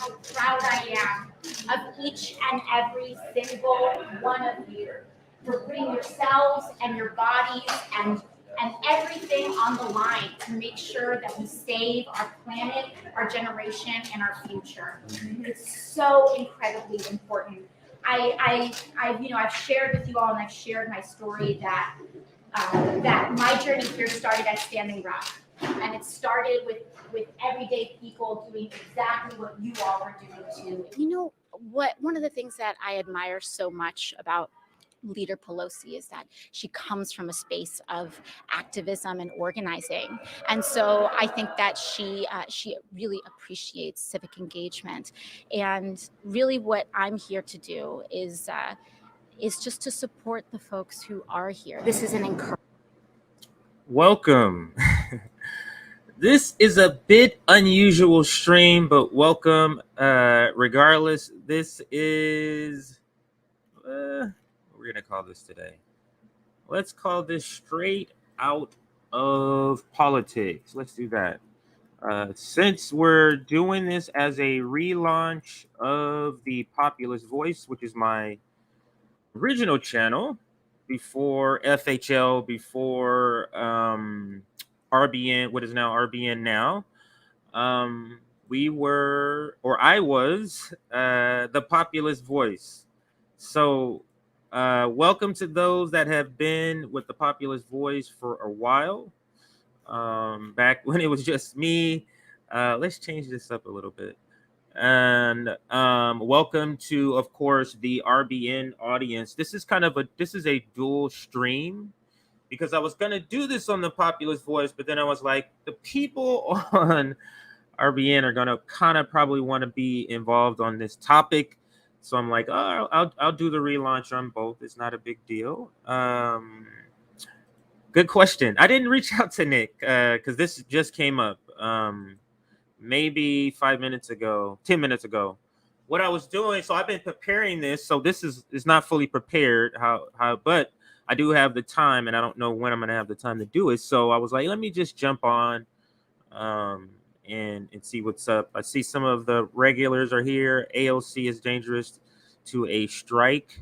how proud I am of each and every single one of you for putting yourselves and your bodies and everything on the line to make sure that we save our planet, our generation, and our future. It's so incredibly important. I've shared with you all, and I've shared my story that my journey here started at Standing Rock, and it started with everyday people doing exactly what you all are doing too. You know what? One of the things that I admire so much about Leader Pelosi is that she comes from a space of activism and organizing, and so I think that she really appreciates civic engagement. And really, what I'm here to do is just to support the folks who are here. This is an encouragement. Welcome. This is a bit unusual stream, but welcome. Regardless, this is what we're gonna call this today. Let's call this straight out of politics. Let's do that. Since we're doing this as a relaunch of the Populist Voice, which is my original channel before FHL, before RBN, what is now RBN now. I was the Populist Voice. So welcome to those that have been with the Populist Voice for a while. Back when it was just me. Let's change this up a little bit. And welcome to, of course, the RBN audience. This is a dual stream, because I was gonna do this on the Populist Voice, but then I was like, the people on RBN are gonna kind of probably want to be involved on this topic, so I'm like, oh, I'll do the relaunch on both. It's not a big deal. Good question. I didn't reach out to Nick because this just came up. Maybe 5 minutes ago, 10 minutes ago. What I was doing, so I've been preparing this, so this is not fully prepared, but I do have the time, and I don't know when I'm gonna have the time to do it. So I was like, let me just jump on and see what's up. I see some of the regulars are here. AOC is dangerous to a strike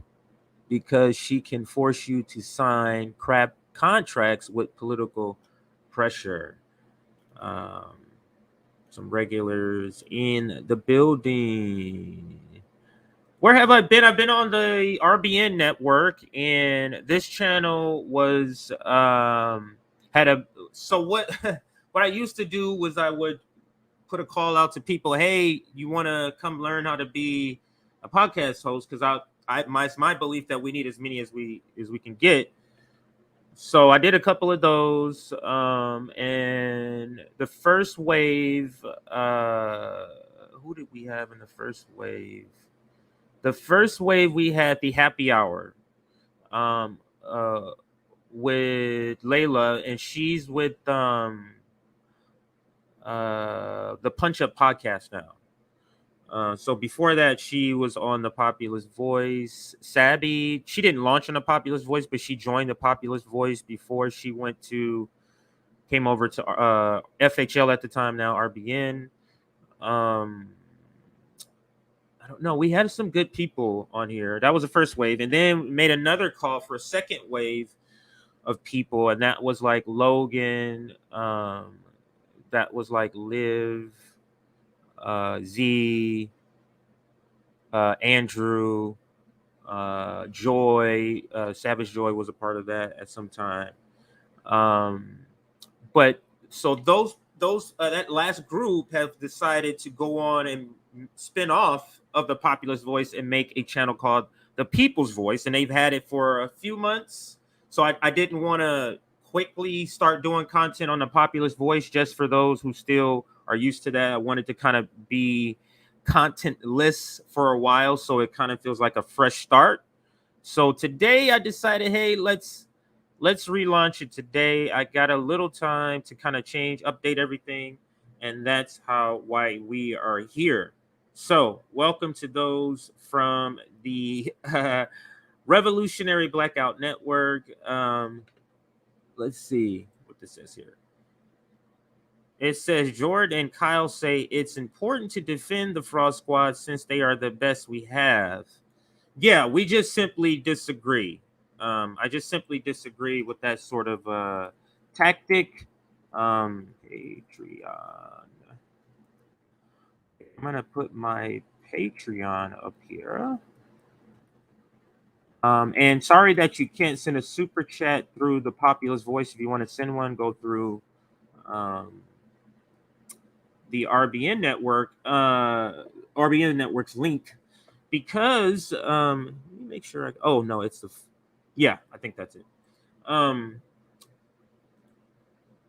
because she can force you to sign crap contracts with political pressure. Some regulars in the building. Where have I been? I've been on the RBN network, and this channel was so what what I used to do was I would put a call out to people, hey, you want to come learn how to be a podcast host? Because it's my belief that we need as many as we can get. So I did a couple of those, and the first wave, who did we have in the first wave? The first wave, we had the happy hour with Layla, and she's with the Punch Up podcast now. So before that, she was on the Populist Voice. Sabby, she didn't launch on the Populist Voice, but she joined the Populist Voice before she came over to FHL at the time, now RBN. I don't know. We had some good people on here. That was the first wave. And then we made another call for a second wave of people, and that was like Logan. That was like Liv. Z, Andrew, Joy, Savage Joy was a part of that at some time. But so those that last group have decided to go on and spin off of the Populist Voice and make a channel called the People's Voice, and they've had it for a few months. So I didn't want to quickly start doing content on the Populist Voice just for those who still are used to that. I wanted to kind of be contentless for a while, so it kind of feels like a fresh start. So today I decided, hey, let's relaunch it today. I got a little time to kind of update everything, and that's why we are here. So welcome to those from the Revolutionary Blackout Network. Let's see what this says here. It says Jordan and Kyle say it's important to defend the fraud squad since they are the best we have. Yeah, we just simply disagree. I just simply disagree with that sort of tactic. Patreon. I'm gonna put my Patreon up here. And sorry that you can't send a super chat through the Populist Voice. If you want to send one, go through the RBN network, RBN network's link, because let me make sure. Oh no, it's the. Yeah, I think that's it.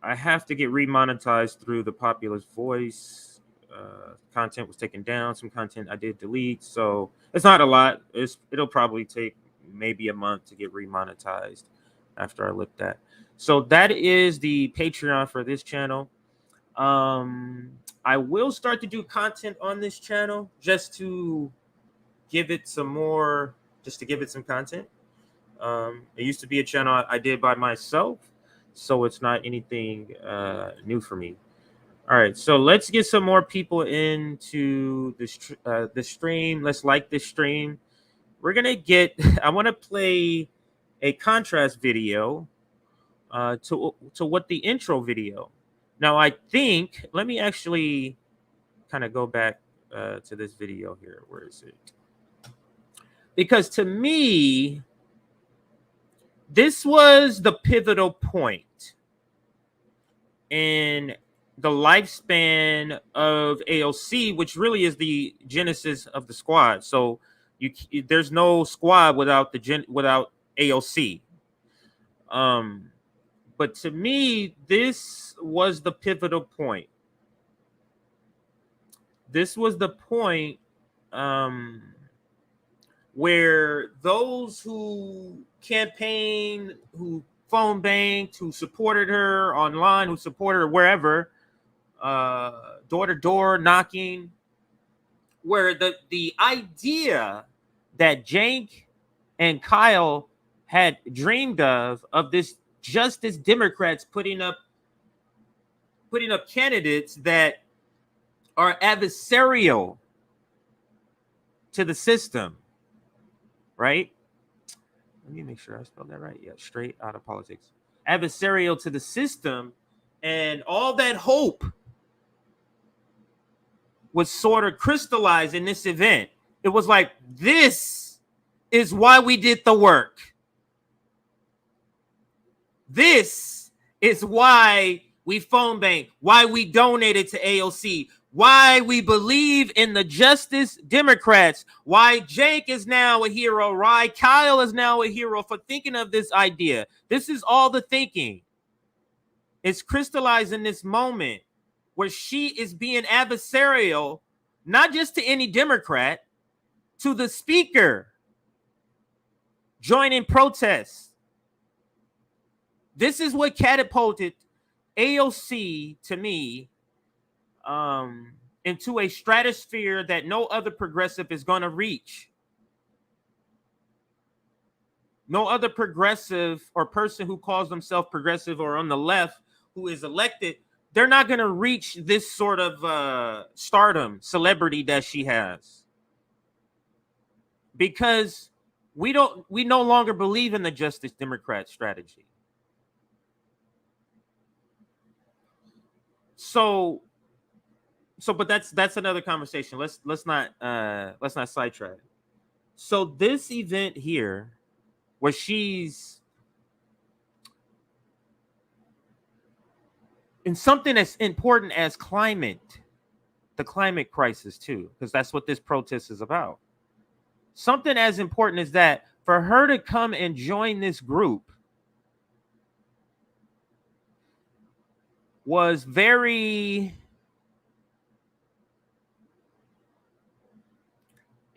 I have to get remonetized through the Populist Voice. Content was taken down. Some content I did delete, so it's not a lot. It'll probably take maybe a month to get remonetized after I looked at. So that is the Patreon for this channel. I will start to do content on this channel just to give it some more, just to give it some content. It used to be a channel I did by myself, so it's not anything new for me. All right, so let's get some more people into the stream. Let's like this stream. We're gonna get. I want to play a contrast video to what the intro video. Now I think. Let me actually kind of go back to this video here. Where is it? Because to me, this was the pivotal point in the lifespan of AOC, which really is the genesis of the squad. So there's no squad without without AOC. But to me, this was the pivotal point. This was the point where those who campaigned, who phone banked, who supported her online, who supported her wherever, door to door knocking, where the idea that Jank and Kyle had dreamed of this Justice Democrats putting up candidates that are adversarial to the system, right? Let me make sure I spelled that right. Yeah, straight out of politics. Adversarial to the system, and all that hope was sort of crystallized in this event. It was like, this is why we did the work. This is why we phone banked, why we donated to AOC, why we believe in the Justice Democrats, why Jake is now a hero, why Kyle is now a hero for thinking of this idea. This is all the thinking. It's crystallized in this moment where she is being adversarial, not just to any Democrat, to the speaker, joining protests. This is what catapulted AOC, to me, into a stratosphere that no other progressive is going to reach. No other progressive or person who calls themselves progressive or on the left who is elected, they're not going to reach this sort of stardom, celebrity that she has. Because we no longer believe in the Justice Democrat strategy. So, but that's another conversation. Let's not sidetrack. So this event here, where she's in something as important as the climate crisis too, because that's what this protest is about. Something as important as that, for her to come and join this group was it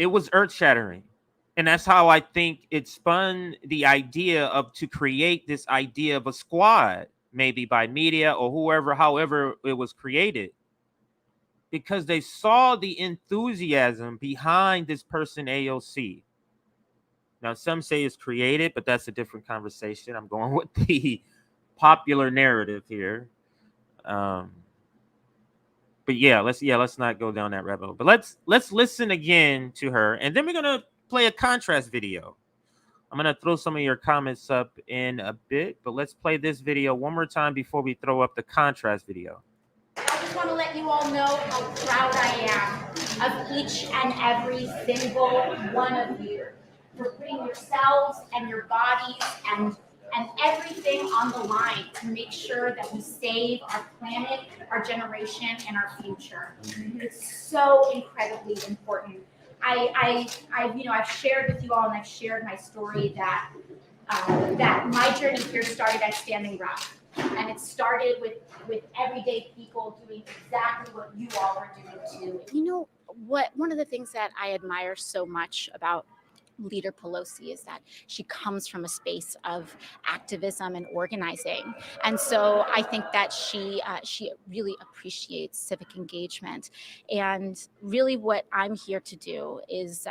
was earth-shattering. And that's how I think it spun the idea to create this idea of a squad, maybe by media or however it was created. Because they saw the enthusiasm behind this person, AOC. Now, some say it's created, but that's a different conversation. I'm going with the popular narrative here. But let's not go down that rabbit hole. But let's listen again to her, and then we're gonna play a contrast video. I'm gonna throw some of your comments up in a bit, but let's play this video one more time before we throw up the contrast video. I just want to let you all know how proud I am of each and every single one of you for putting yourselves and your bodies and everything on the line to make sure that we save our planet, our generation, and our future. It's so incredibly important. I've shared with you all, and I've shared my story that my journey here started at Standing Rock, and it started with everyday people doing exactly what you all are doing too. You know what? One of the things that I admire so much about Leader Pelosi is that she comes from a space of activism and organizing, and so I think that she really appreciates civic engagement. And really, what I'm here to do is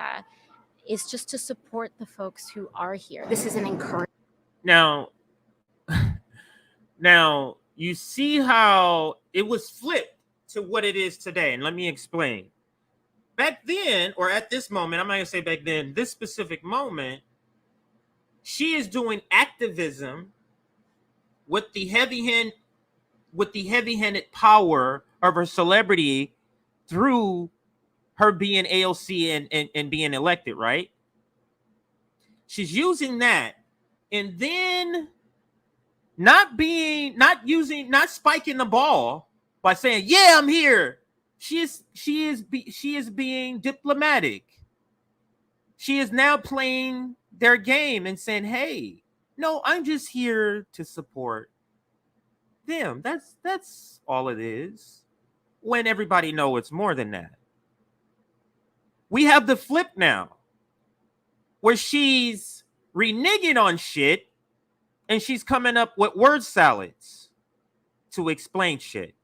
just to support the folks who are here. This is an encouragement. Now you see how it was flipped to what it is today, and let me explain. Back then, or at this moment, I'm not gonna say back then, this specific moment, she is doing activism with the heavy-handed power of her celebrity through her being AOC and being elected, right? She's using that, and then not spiking the ball by saying, "Yeah, I'm here." She is being diplomatic. She is now playing their game and saying, "Hey, no, I'm just here to support them." That's all it is. When everybody knows it's more than that. We have the flip now, where she's reneging on shit and she's coming up with word salads to explain shit.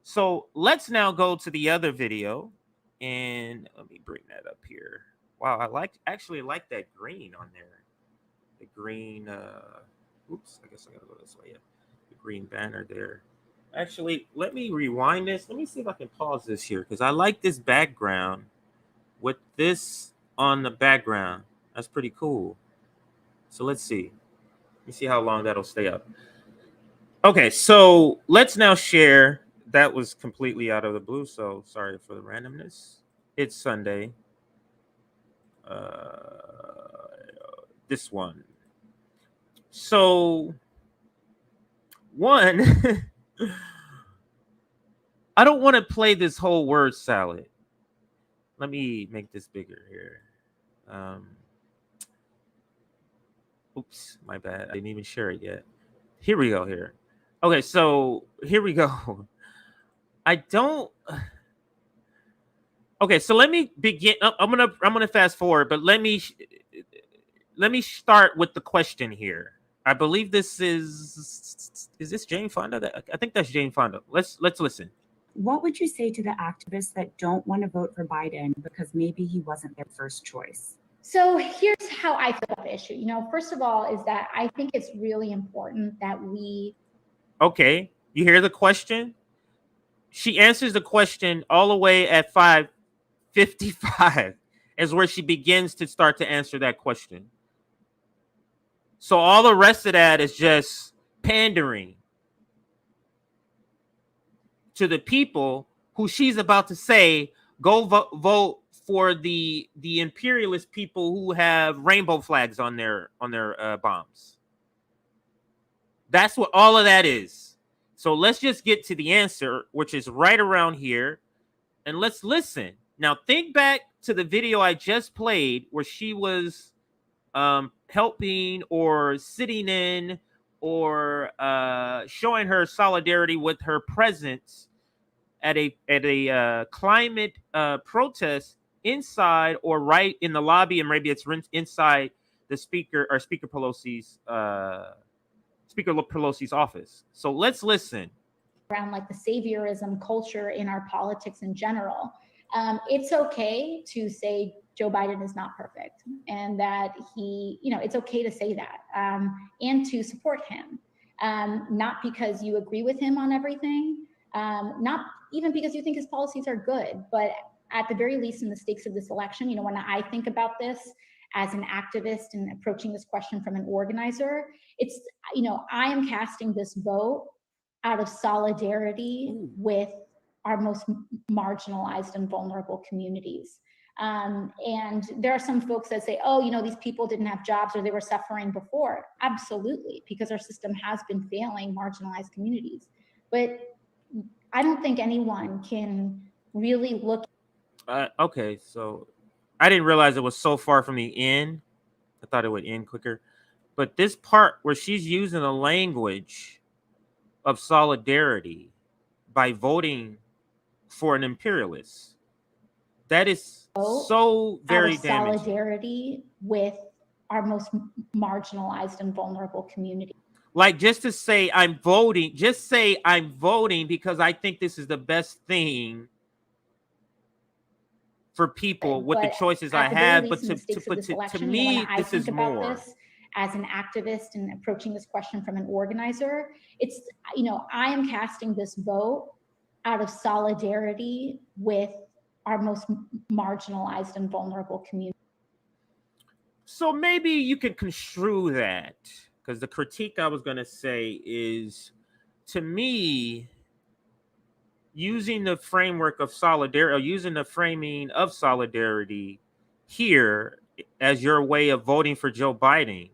So let's now go to the other video, and let me bring that up here. Wow, I actually like that green on there. The green, oops, I guess I gotta go this way. Yeah, the green banner there. Actually, let me rewind this. Let me see if I can pause this here, because I like this background with this on the background. That's pretty cool. So let's see. Let me see how long that'll stay up. Okay, so let's now share. That was completely out of the blue, so sorry for the randomness. It's Sunday. This one. So, one, I don't want to play this whole word salad. Let me make this bigger here. Oops, my bad. I didn't even share it yet. Here we go here. Okay, so here we go. Okay, so let me begin. I'm gonna fast forward, but let me start with the question here. I believe this is this Jane Fonda? I think that's Jane Fonda. Let's listen. What would you say to the activists that don't want to vote for Biden because maybe he wasn't their first choice? So here's how I feel about the issue. First of all, is that I think it's really important that we. Okay, you hear the question? She answers the question all the way at 5:55 is where she begins to start to answer that question. So all the rest of that is just pandering to the people who she's about to say, go vote for the imperialist people who have rainbow flags on their bombs. That's what all of that is. So let's just get to the answer, which is right around here, and let's listen. Now think back to the video I just played where she was helping or sitting in or showing her solidarity with her presence at a climate protest inside or right in the lobby, and maybe it's inside the Speaker Pelosi's office. So let's listen. Around like the saviorism culture in our politics in general. It's okay to say Joe Biden is not perfect, and that it's okay to say that, and to support him, not because you agree with him on everything, not even because you think his policies are good, but at the very least in the stakes of this election, when I think about this as an activist and approaching this question from an organizer, it's, I am casting this vote out of solidarity with our most marginalized and vulnerable communities. And there are some folks that say, oh, these people didn't have jobs or they were suffering before. Absolutely, because our system has been failing marginalized communities. But I don't think anyone can really look. Okay, so I didn't realize it was so far from the end. I thought it would end quicker. But this part where she's using the language of solidarity by voting for an imperialist, that is so very damaging. Solidarity with our most marginalized and vulnerable community. Like, just to say I'm voting, just say I'm voting because I think this is the best thing for people with the choices I have. But to me, this is more. This as an activist and approaching this question from an organizer, it's, I am casting this vote out of solidarity with our most marginalized and vulnerable community. So maybe you can construe that, because the critique I was going to say is, to me, using the framework of solidarity, or using the framing of solidarity here as your way of voting for Joe Biden,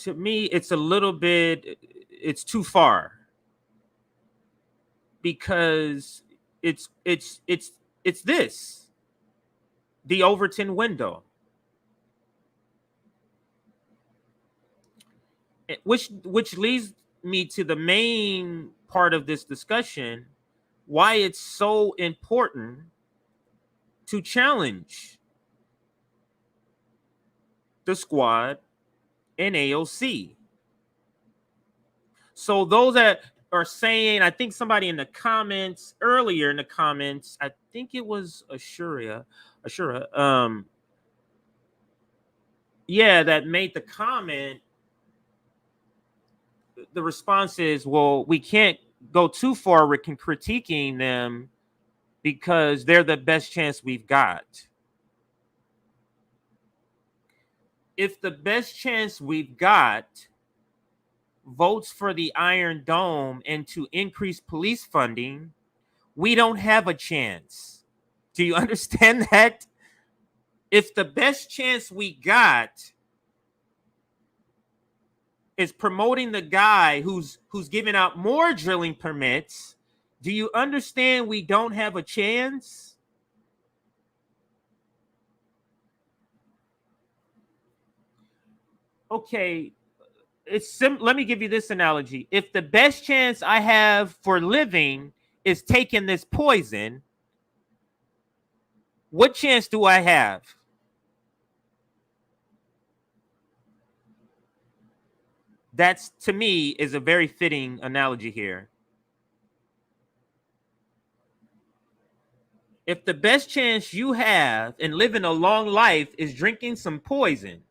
to me, it's a little bit, it's too far, because it's this, the Overton window, which leads me to the main part of this discussion, why it's so important to challenge the squad and AOC. So those that are saying, I think somebody in the comments earlier in the comments, I think it was Ashura, that made the comment. The response is, well, we can't go too far with critiquing them because they're the best chance we've got. If the best chance we've got votes for the Iron Dome and to increase police funding, we don't have a chance. Do you understand that? If the best chance we got is promoting the guy who's giving out more drilling permits, do you understand we don't have a chance? Okay, let me give you this analogy. If the best chance I have for living is taking this poison, what chance do I have? That's, to me, is a very fitting analogy here. If the best chance you have in living a long life is drinking some poison,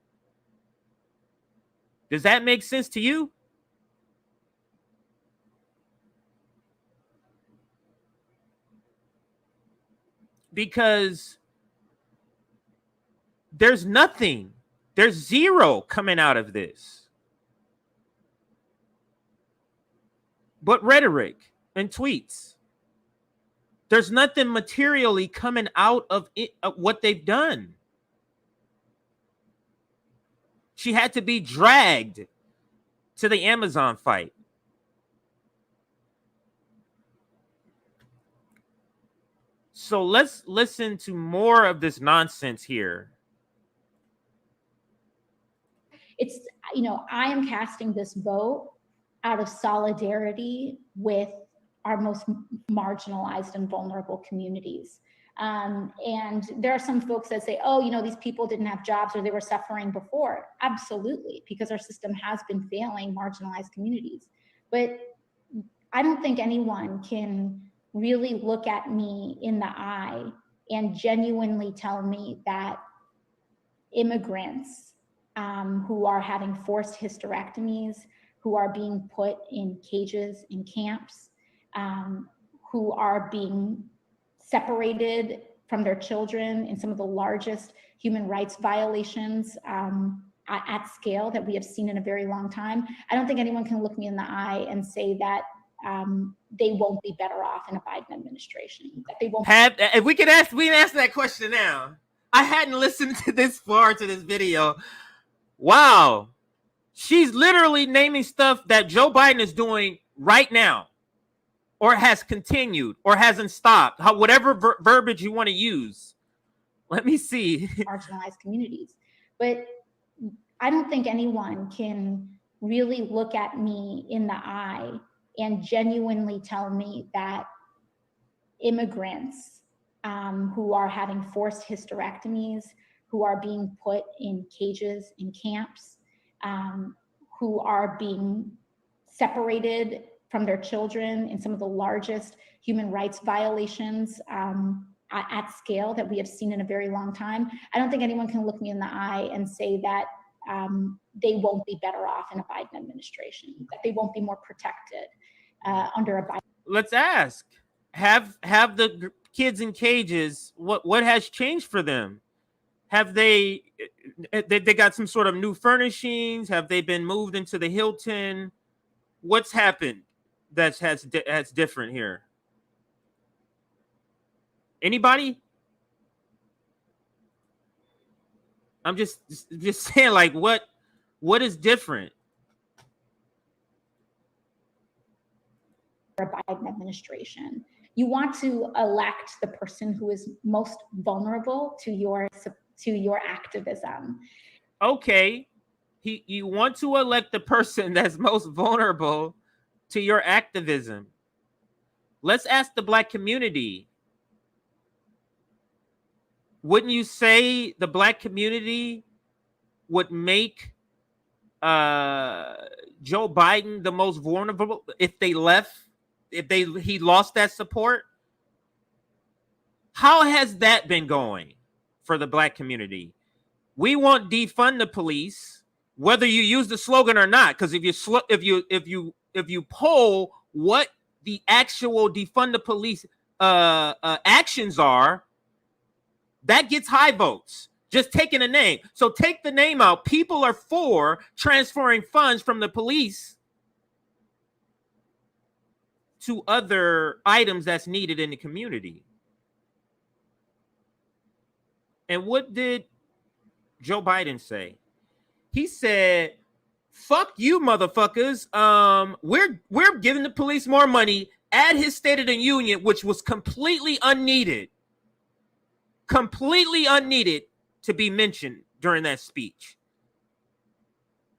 does that make sense to you? Because there's nothing, there's zero coming out of this but rhetoric and tweets. There's nothing materially coming out of it, of what they've done. She had to be dragged to the Amazon fight. So let's listen to more of this nonsense here. It's, I am casting this vote out of solidarity with our most marginalized and vulnerable communities. And there are some folks that say, oh, these people didn't have jobs or they were suffering before. Absolutely, because our system has been failing marginalized communities. But I don't think anyone can really look at me in the eye and genuinely tell me that immigrants who are having forced hysterectomies, who are being put in cages, in camps, who are being separated from their children in some of the largest human rights violations at scale that we have seen in a very long time. I don't think anyone can look me in the eye and say that they won't be better off in a Biden administration. That they won't. If we can answer that question now. I hadn't listened to this far to this video. Wow. She's literally naming stuff that Joe Biden is doing right now, or has continued, or hasn't stopped. Whatever verbiage you want to use. Let me see. Marginalized communities. But I don't think anyone can really look at me in the eye and genuinely tell me that immigrants who are having forced hysterectomies, who are being put in cages in camps, who are being separated from their children in some of the largest human rights violations at scale that we have seen in a very long time. I don't think anyone can look me in the eye and say that they won't be better off in a Biden administration, that they won't be more protected under a Biden. Let's ask, have the kids in cages, what has changed for them? Have they got some sort of new furnishings? Have they been moved into the Hilton? What's happened that's different here? Anybody? I'm just saying, like, what is different? A Biden administration. You want to elect the person who is most vulnerable to your activism. Okay, you want to elect the person that's most vulnerable to your activism. Let's ask the Black community. Wouldn't you say the Black community would make Joe Biden the most vulnerable if they left? He lost that support? How has that been going for the Black community? We want defund the police, whether you use the slogan or not. Because if you poll what the actual defund the police actions are, that gets high votes. Just taking a name. So take the name out. People are for transferring funds from the police to other items that's needed in the community. And what did Joe Biden say? He said, "Fuck you, motherfuckers. We're giving the police more money." At his State of the Union, which was completely unneeded to be mentioned during that speech.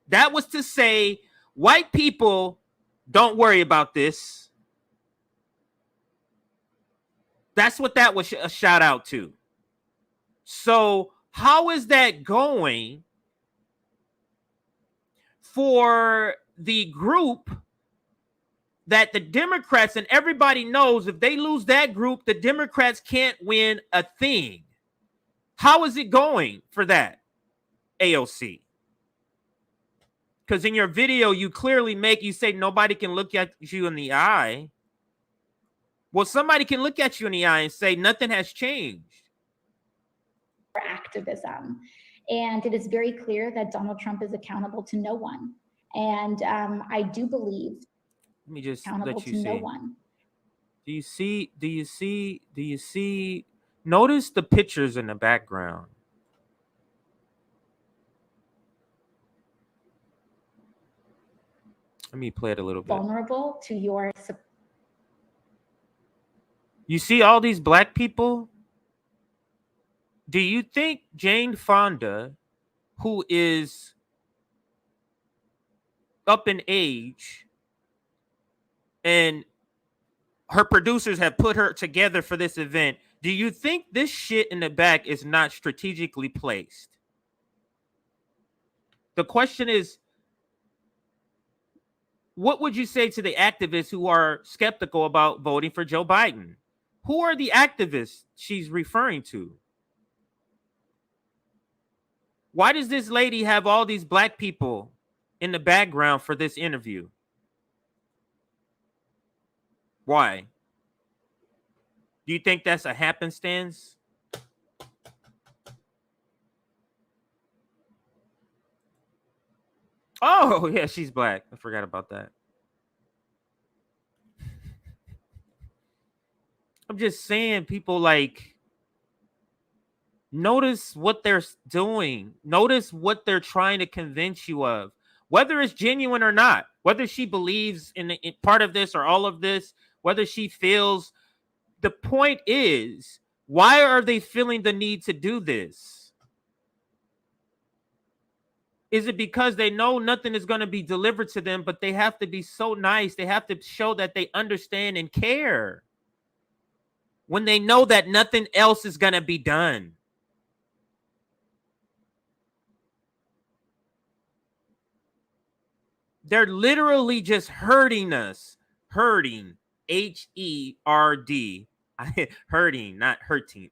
That was to say, white people, don't worry about this. That's what that was a shout out to. So how is that going for the group that the Democrats, and everybody knows if they lose that group, the Democrats can't win a thing? How is it going for that, AOC? Because in your video, you clearly you say nobody can look at you in the eye. Well, somebody can look at you in the eye and say nothing has changed. Activism. And it is very clear that Donald Trump is accountable to no one. And I do believe let me just accountable let you to see. No one. Do you see? Notice the pictures in the background. Let me play it a little bit. Vulnerable to your. You see all these Black people? Do you think Jane Fonda, who is up in age, and her producers have put her together for this event, do you think this shit in the back is not strategically placed? The question is, what would you say to the activists who are skeptical about voting for Joe Biden? Who are the activists she's referring to? Why does this lady have all these Black people in the background for this interview? Why? Do you think that's a happenstance? Oh, yeah, she's black. I forgot about that. I'm just saying, people, like, notice what they're doing. Notice what they're trying to convince you of, whether it's genuine or not, whether she believes in part of this or all of this, whether she feels. The point is, why are they feeling the need to do this? Is it because they know nothing is going to be delivered to them, but they have to be so nice? They have to show that they understand and care when they know that nothing else is going to be done. They're literally just hurting us. Hurting. H-E-R-D. Hurting, not hurting.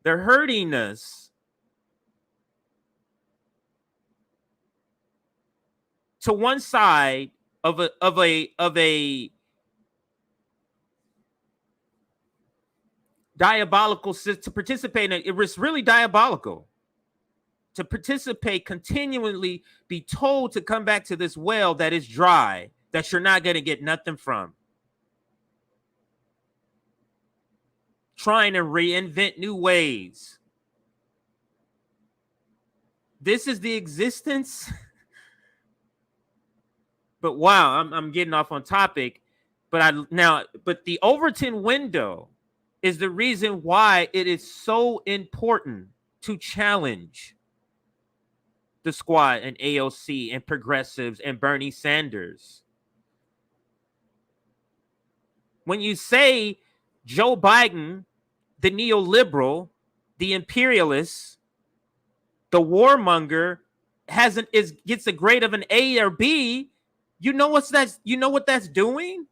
They're hurting us to one side of a diabolical system. To participate in it, it's really diabolical. To participate, continually be told to come back to this well that is dry, that you're not going to get nothing from. Trying to reinvent new ways. This is the existence. But wow, I'm getting off on topic. But the Overton window is the reason why it is so important to challenge the squad and AOC and progressives and Bernie Sanders. When you say Joe Biden, the neoliberal, the imperialist, the warmonger, gets a grade of an A or B, you know what that's doing?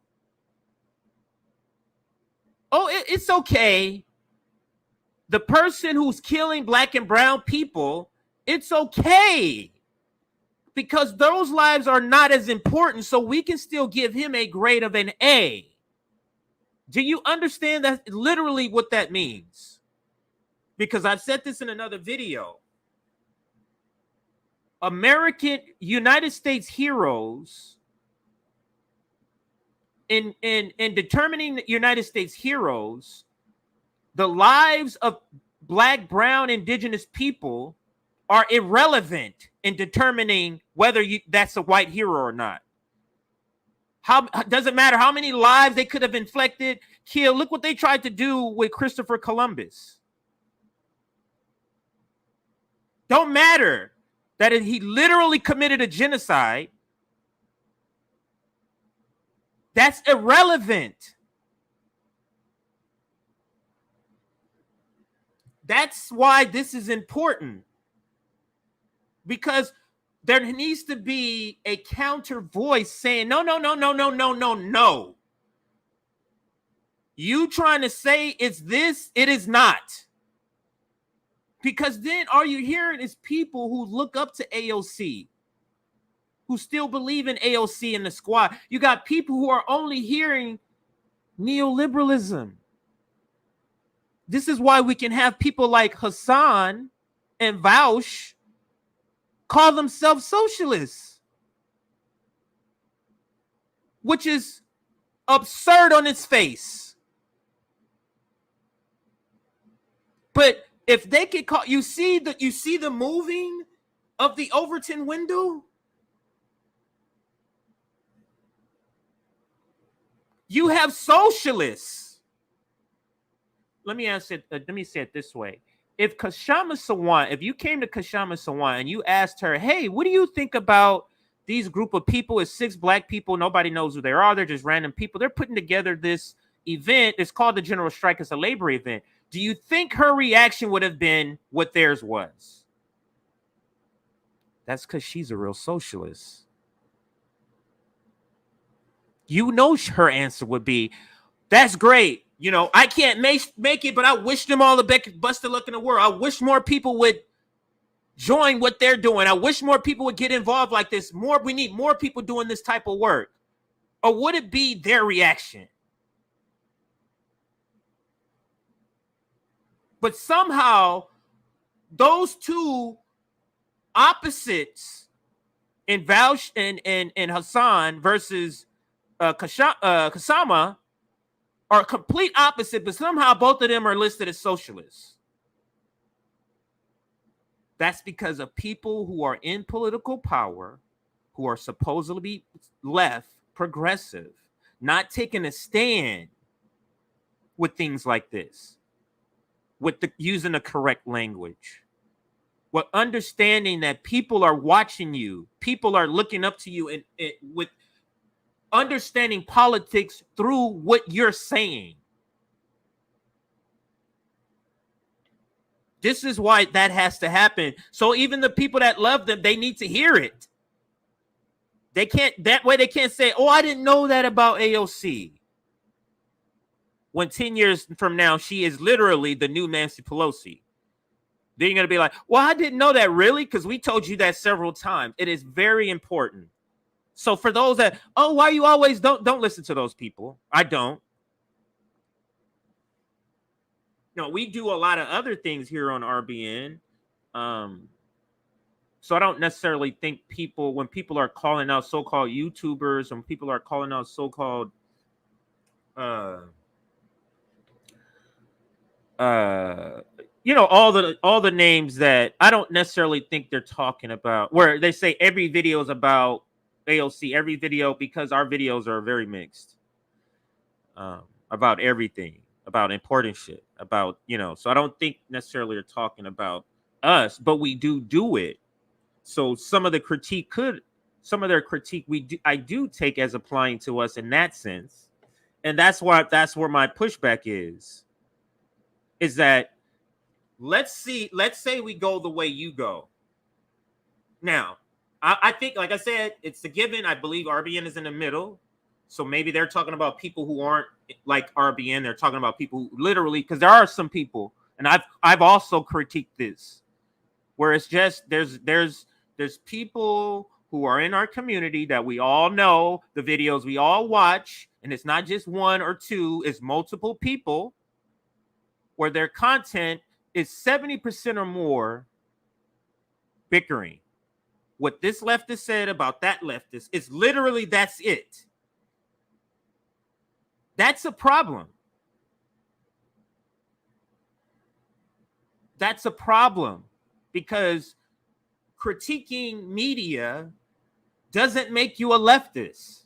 Oh, it's okay. The person who's killing black and brown people, it's okay. Because those lives are not as important, so we can still give him a grade of an A. Do you understand that literally what that means? Because I've said this in another video. United States heroes, in determining the United States heroes, the lives of black, brown, indigenous people are irrelevant in determining whether that's a white hero or not. Doesn't matter how many lives they could have inflicted, killed. Look what they tried to do with Christopher Columbus. Don't matter that he literally committed a genocide. That's irrelevant. That's why this is important. Because there needs to be a counter voice saying, no. You trying to say it's this, it is not. Because then all you're hearing is people who look up to AOC, who still believe in AOC and the squad. You got people who are only hearing neoliberalism. This is why we can have people like Hassan and Vaush call themselves socialists, which is absurd on its face. But if they could call, you see the moving of the Overton window. You have socialists. Let me say it this way. If you came to Kashama Sawan and you asked her, hey, what do you think about these group of people? It's 6 black people. Nobody knows who they are. They're just random people. They're putting together this event. It's called the General Strike. It's a labor event. Do you think her reaction would have been what theirs was? That's because she's a real socialist. You know her answer would be, that's great. You know, I can't make it, but I wish them all the best of luck in the world. I wish more people would join what they're doing. I wish more people would get involved like this. We need more people doing this type of work. Or would it be their reaction? But somehow those two opposites in Vaush and Hassan versus Kasama are complete opposite, but somehow both of them are listed as socialists. That's because of people who are in political power, who are supposedly left, progressive, not taking a stand with things like this, with using the correct language, with understanding that people are watching you, people are looking up to you, and with understanding politics through what you're saying. This is why that has to happen. So even the people that love them, they need to hear it. They can't, that way they can't say, oh, I didn't know that about AOC. When 10 years from now, she is literally the new Nancy Pelosi. Then you're going to be like, well, I didn't know that, really? Because we told you that several times. It is very important. So for those that, oh, why you always don't listen to those people. I don't. No, we do a lot of other things here on RBN. So I don't necessarily think people, when people are calling out so-called YouTubers, when people are calling out so-called all the names that I don't necessarily think they're talking about, where they say every video is about AOC, every video, because our videos are very mixed about everything, about important shit, about, so I don't think necessarily they're talking about us, but we do it. So some of their critique I do take as applying to us in that sense. And that's where my pushback is that let's say we go the way you go. Now, I think, like I said, it's a given. I believe RBN is in the middle. So maybe they're talking about people who aren't like RBN. They're talking about people who literally, because there are some people, and I've also critiqued this, where it's just there's people who are in our community that we all know, the videos we all watch, and it's not just one or two, it's multiple people, where their content is 70% or more bickering. What this leftist said about that leftist is literally, that's it. That's a problem. That's a problem, because critiquing media doesn't make you a leftist.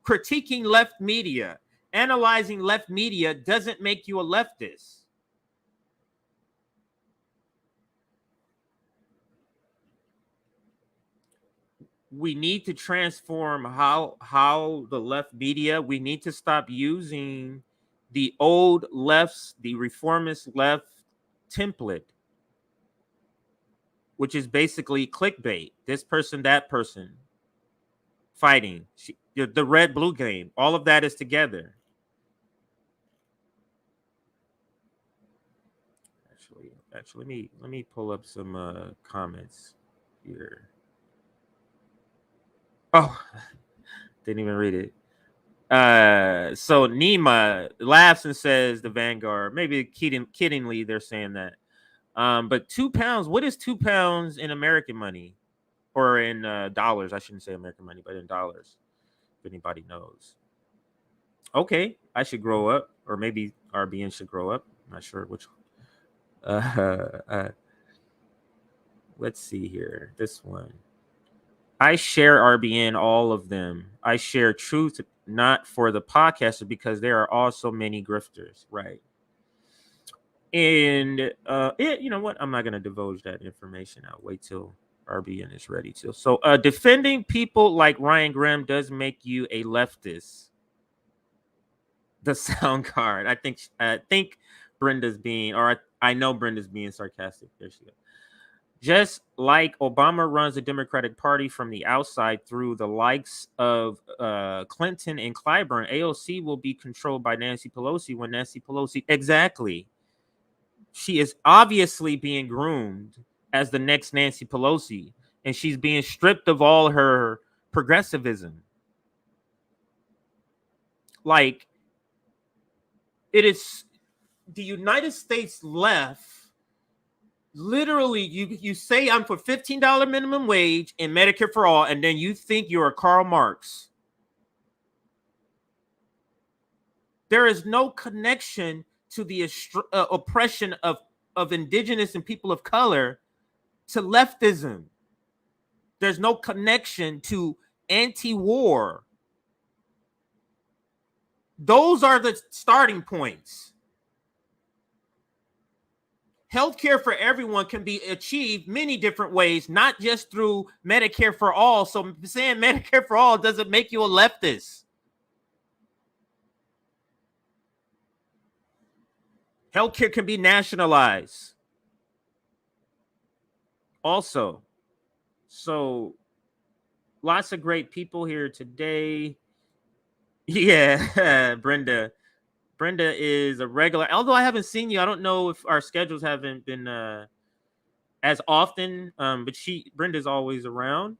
Critiquing left media, analyzing left media doesn't make you a leftist. We need to transform how the left media, we need to stop using the old left's, the reformist left template, which is basically clickbait. This person, that person fighting, the red blue game, all of that is together. Actually, let me pull up some comments here. Oh, didn't even read it. So Nima laughs and says the Vanguard. Maybe kiddingly they're saying that. But £2, what is £2 in American money? Or in dollars? I shouldn't say American money, but in dollars, if anybody knows. Okay, I should grow up, or maybe RBN should grow up. I'm not sure which one. Let's see here. This one. I share RBN, all of them. I share truth, not for the podcaster, because there are also many grifters, right? And you know what? I'm not going to divulge that information. I'll wait till RBN is ready to. So defending people like Ryan Graham does make you a leftist. The sound card. I think Brenda's being, or I know Brenda's being sarcastic. There she goes. Just like Obama runs the Democratic Party from the outside through the likes of Clinton and Clyburn, AOC will be controlled by Nancy Pelosi when Nancy Pelosi... Exactly. She is obviously being groomed as the next Nancy Pelosi, and she's being stripped of all her progressivism. Like, it is... the United States left, literally, you say I'm for $15 minimum wage and Medicare for all, and then you think you're a Karl Marx. There is no connection to the oppression of indigenous and people of color to leftism. There's no connection to anti-war. Those are the starting points. Healthcare for everyone can be achieved many different ways, not just through Medicare for all. So saying Medicare for all doesn't make you a leftist. Healthcare can be nationalized. Also, so lots of great people here today. Yeah, Brenda. Brenda is a regular. Although I haven't seen you, I don't know if our schedules haven't been as often. But Brenda's always around.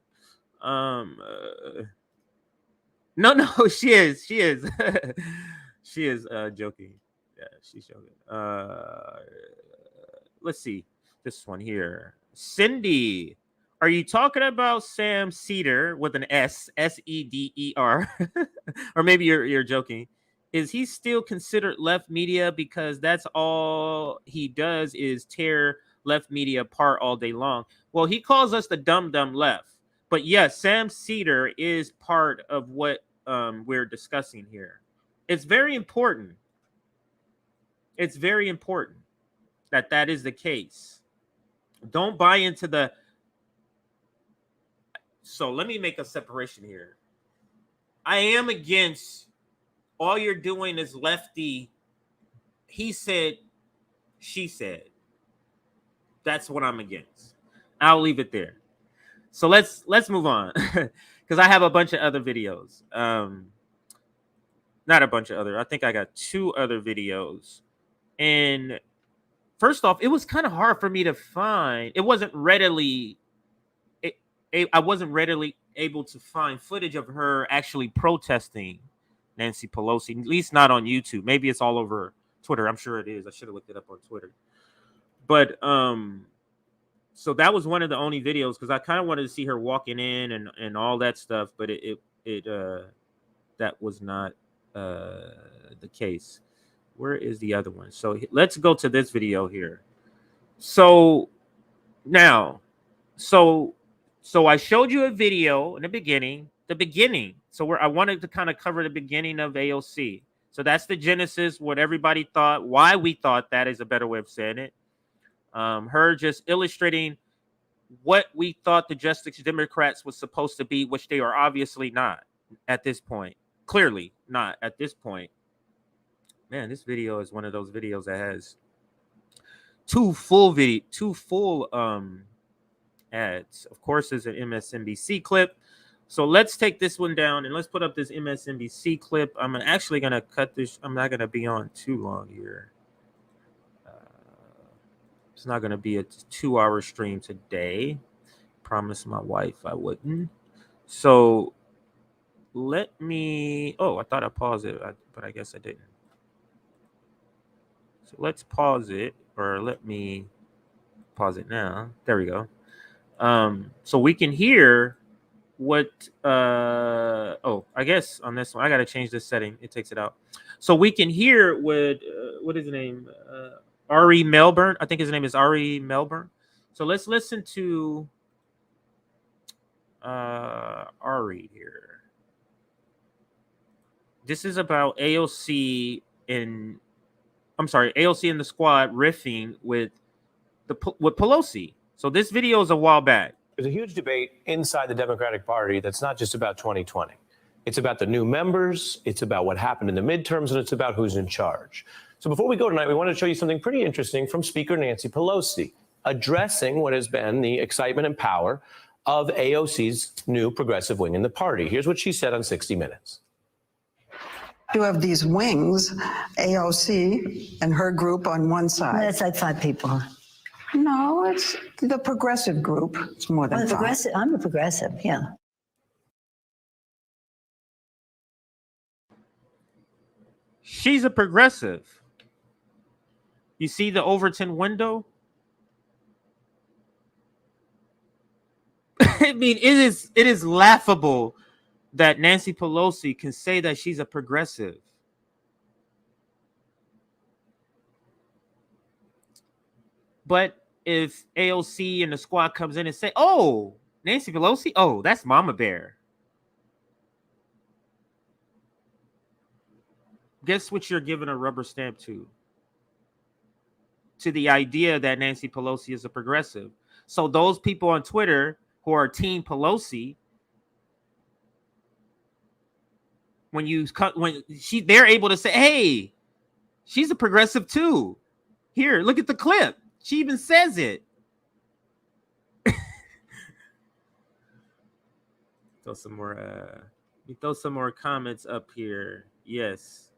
No, she is. She is joking. Yeah, she's joking. Let's see this one here. Cindy, are you talking about Sam Seder with an Seder, or maybe you're joking? Is he still considered left media because that's all he does is tear left media apart all day long? Well, he calls us the dumb left, but yes, Sam Seder is part of what we're discussing here. It's very important. It's very important that is the case. Don't buy into the. So let me make a separation here. I am against all you're doing is lefty. He said, she said. That's what I'm against. I'll leave it there. So let's move on because I have a bunch of other videos. Not a bunch of other. I think I got 2 other videos. And first off, it was kind of hard for me to find. It wasn't readily. I wasn't readily able to find footage of her actually protesting Nancy Pelosi, at least not on YouTube. Maybe it's all over Twitter. I'm sure it is. I should have looked it up on Twitter. But so that was one of the only videos because I kind of wanted to see her walking in and all that stuff, but that was not the case. Where is the other one? So let's go to this video here. So now, so I showed you a video in the beginning. So I wanted to kind of cover the beginning of AOC. So that's the genesis, what everybody thought, why we thought that is a better way of saying it. Her just illustrating what we thought the Justice Democrats was supposed to be, which they are obviously not at this point. Clearly not at this point. Man, this video is one of those videos that has two full ads. Of course, there's an MSNBC clip. So let's take this one down and let's put up this MSNBC clip. I'm actually going to cut this. I'm not going to be on too long here. It's not going to be a 2-hour stream today. Promised my wife I wouldn't. So let me. Oh, I thought I paused it, but I guess I didn't. So let's pause it, or let me pause it now. There we go. So we can hear what. I guess on this one I got to change this setting. It takes it out. So we can hear what is the name? Ari Melbourne. I think his name is Ari Melbourne. So let's listen to Ari here. This is about AOC and the squad riffing with Pelosi. So this video is a while back. There's a huge debate inside the Democratic Party that's not just about 2020. It's about the new members, it's about what happened in the midterms, and it's about who's in charge. So before we go tonight, we want to show you something pretty interesting from Speaker Nancy Pelosi, addressing what has been the excitement and power of AOC's new progressive wing in the party. Here's what she said on 60 Minutes. You have these wings, AOC and her group on one side. That's like 5 people. No, it's the progressive group. It's more than 5. I'm a progressive, yeah. She's a progressive. You see the Overton window? I mean, it is laughable that Nancy Pelosi can say that she's a progressive. But if AOC and the squad comes in and say, "Oh, Nancy Pelosi, oh, that's Mama Bear," guess what you're giving a rubber stamp to? To the idea that Nancy Pelosi is a progressive. So those people on Twitter who are Team Pelosi, they're able to say, "Hey, she's a progressive too. Here, look at the clip. She even says it." Throw some more comments up here. Yes.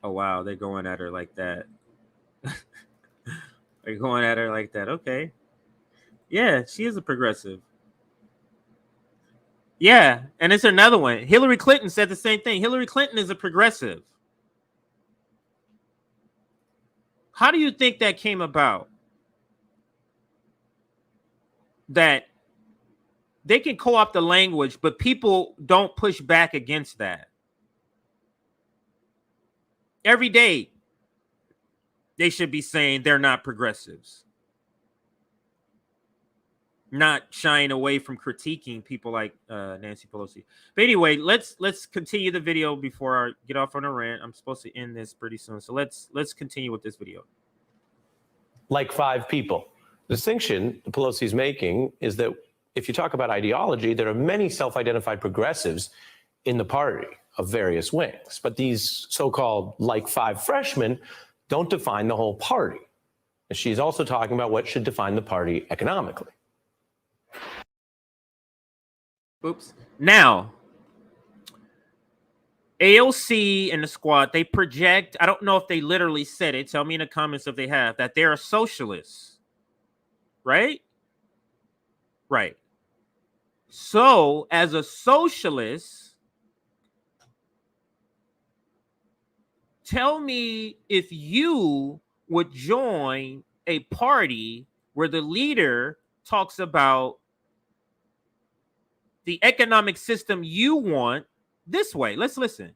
Oh wow, they're going at her like that. They're going at her like that. Okay. Yeah, she is a progressive. Yeah, and it's another one. Hillary Clinton said the same thing. Hillary Clinton is a progressive. How do you think that came about? That they can co-opt the language, but people don't push back against that. Every day, they should be saying they're not progressives. Not shying away from critiquing people like Nancy Pelosi. But anyway, let's continue the video before I get off on a rant. I'm supposed to end this pretty soon. So let's continue with this video. Like 5 people. The distinction Pelosi's making is that if you talk about ideology, there are many self-identified progressives in the party of various wings. But these so-called like 5 freshmen don't define the whole party. And she's also talking about what should define the party economically. Oops. Now, AOC and the squad, they project, I don't know if they literally said it, tell me in the comments if they have, that they're a socialist. Right? Right. So, as a socialist, tell me if you would join a party where the leader talks about the economic system you want this way. Let's listen.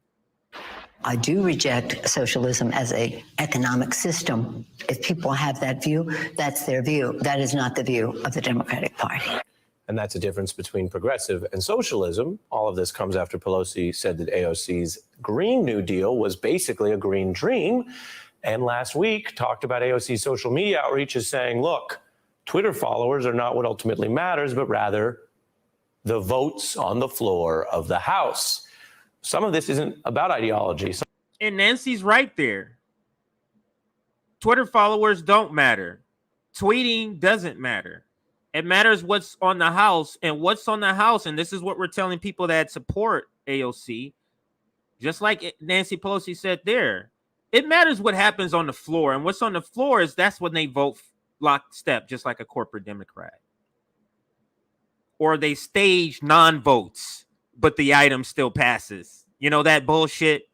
I do reject socialism as an economic system. If people have that view, that's their view. That is not the view of the Democratic Party. And that's a difference between progressive and socialism. All of this comes after Pelosi said that AOC's Green New Deal was basically a green dream. And last week talked about AOC's social media outreach as saying, look, Twitter followers are not what ultimately matters, but rather the votes on the floor of the House. Some of this isn't about ideology. And Nancy's right there. Twitter followers don't matter. Tweeting doesn't matter. It matters what's on the House, and what's on the House. And this is what we're telling people that support AOC. Just like Nancy Pelosi said there, it matters what happens on the floor. And what's on the floor is that's when they vote lockstep, just like a corporate Democrat. Or they stage non-votes, but the item still passes. You know that bullshit?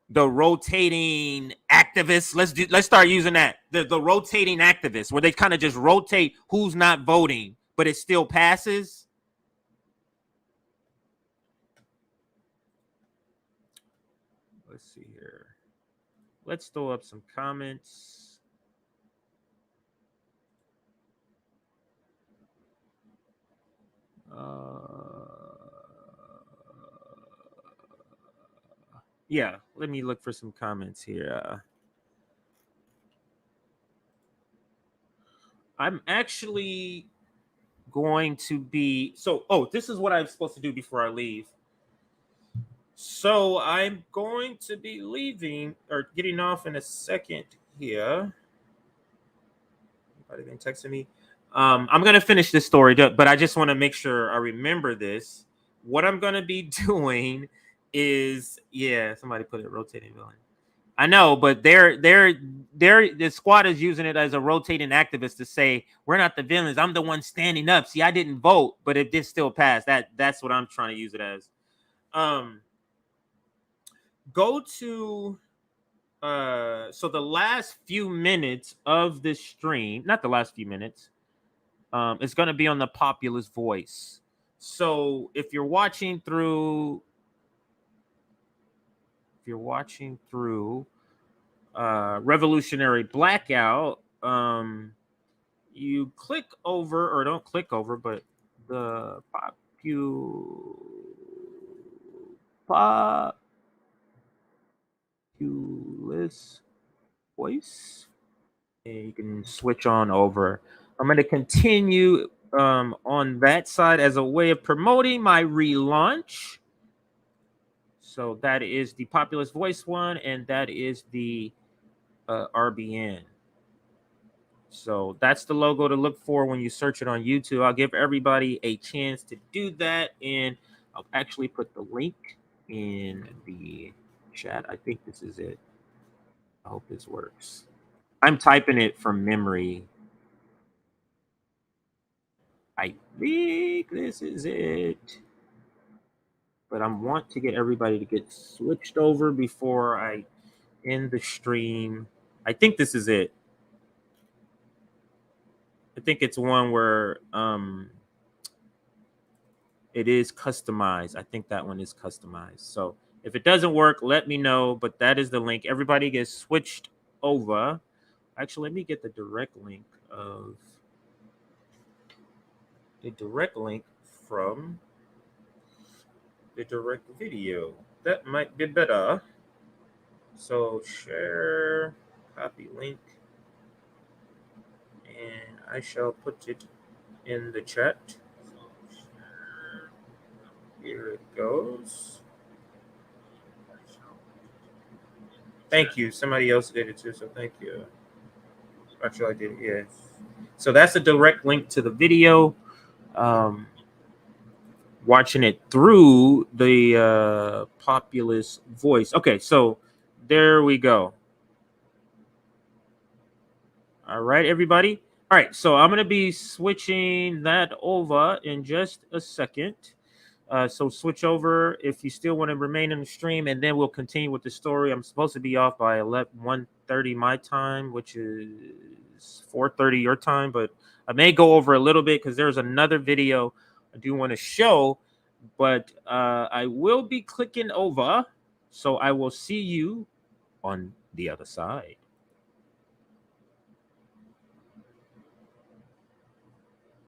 The rotating activists. Let's start using that. The rotating activists, where they kind of just rotate who's not voting, but it still passes. Let's see here. Let's throw up some comments. Yeah, let me look for some comments here. I'm actually going to be this is what I'm supposed to do before I leave. So I'm going to be leaving or getting off in a second here. Anybody been texting me? I'm going to finish this story, but I just want to make sure I remember this. What I'm going to be doing is, somebody put it rotating villain. I know, but the squad is using it as a rotating activist to say, we're not the villains. I'm the one standing up. See, I didn't vote, but it did still pass. That's what I'm trying to use it as. Go to so the last few minutes of this stream, not the last few minutes, it's going to be on the Populist Voice. So if you're watching through Revolutionary Blackout, you click over, or don't click over, but the Populist Voice, and you can switch on over. I'm going to continue on that side as a way of promoting my relaunch. So that is the Populist Voice one, and that is the RBN. So that's the logo to look for when you search it on YouTube. I'll give everybody a chance to do that, and I'll actually put the link in the chat. I think this is it. I hope this works. I'm typing it from memory. I think this is it. But I want to get everybody to get switched over before I end the stream. I think this is it. I think it's one where it is customized. I think that one is customized. So if it doesn't work, let me know. But that is the link. Everybody gets switched over. Actually, let me get the direct link from the direct video. That might be better. So share, copy link, and I shall put it in the chat. Here it goes. Thank you. Somebody else did it too, so thank you. Actually, I did it, yes. So that's a direct link to the video. Watching it through the Populist Voice. Okay, so there we go. All right, everybody. All right, so I'm going to be switching that over in just a second. So switch over if you still want to remain in the stream, and then we'll continue with the story. I'm supposed to be off by 1:30 my time, which is 4:30 your time, but I may go over a little bit because there's another video I do want to show, but I will be clicking over. So I will see you on the other side.